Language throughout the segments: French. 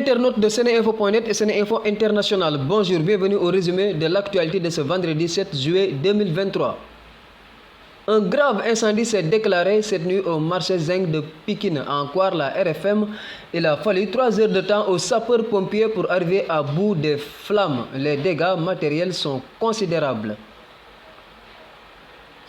internautes de Seneinfo.net et Seneinfo International, bonjour, bienvenue au résumé de l'actualité de ce vendredi 7 juillet 2023. Un grave incendie s'est déclaré cette nuit au marché Zeng de Pikine, en croire la RFM. Il a fallu 3 heures de temps aux sapeurs-pompiers pour arriver à bout des flammes. Les dégâts matériels sont considérables.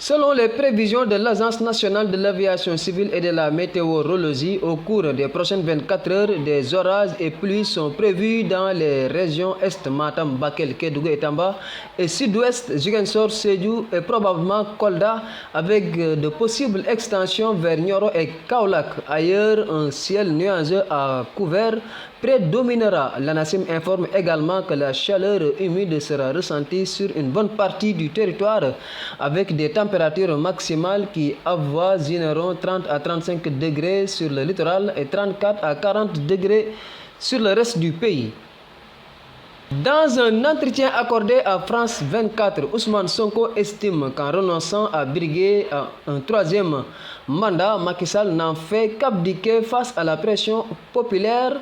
Selon les prévisions de l'Agence nationale de l'aviation civile et de la météorologie, au cours des prochaines 24 heures, des orages et pluies sont prévus dans les régions Est, Matam, Bakel, Kédougou et Tamba, et Sud-Ouest, Ziguinchor, Sédhiou et probablement Kolda, avec de possibles extensions vers Nioro et Kaolack. Ailleurs, un ciel nuageux à couvert prédominera. L'ANACIM informe également que la chaleur humide sera ressentie sur une bonne partie du territoire, avec des températures maximales qui avoisineront 30 à 35 degrés sur le littoral et 34 à 40 degrés sur le reste du pays. Dans un entretien accordé à France 24, Ousmane Sonko estime qu'en renonçant à briguer un troisième mandat, Macky Sall n'en fait qu'abdiquer face à la pression populaire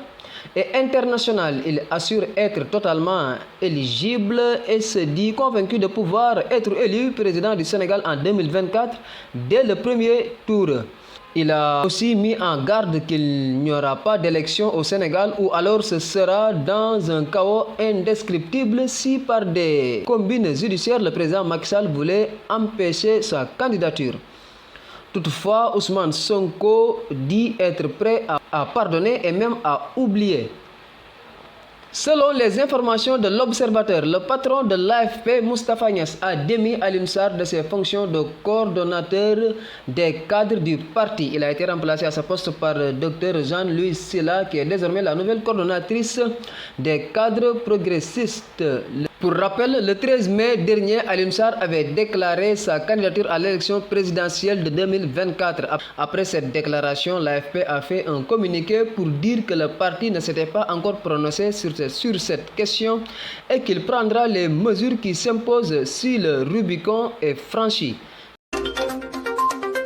et internationale. Il assure être totalement éligible et se dit convaincu de pouvoir être élu président du Sénégal en 2024 dès le premier tour. Il a aussi mis en garde qu'il n'y aura pas d'élection au Sénégal ou alors ce sera dans un chaos indescriptible si par des combines judiciaires le président Macky Sall voulait empêcher sa candidature. Toutefois, Ousmane Sonko dit être prêt à pardonner et même à oublier. Selon les informations de l'Observateur, le patron de l'AFP, Moustapha Niasse, a démis Alioune Sarr de ses fonctions de coordonnateur des cadres du parti. Il a été remplacé à ce poste par Dr Jean-Louis Silla, qui est désormais la nouvelle coordonnatrice des cadres progressistes. Pour rappel, le 13 mai dernier, Alioune Sarr avait déclaré sa candidature à l'élection présidentielle de 2024. Après cette déclaration, l'AFP a fait un communiqué pour dire que le parti ne s'était pas encore prononcé sur cette question et qu'il prendra les mesures qui s'imposent si le Rubicon est franchi.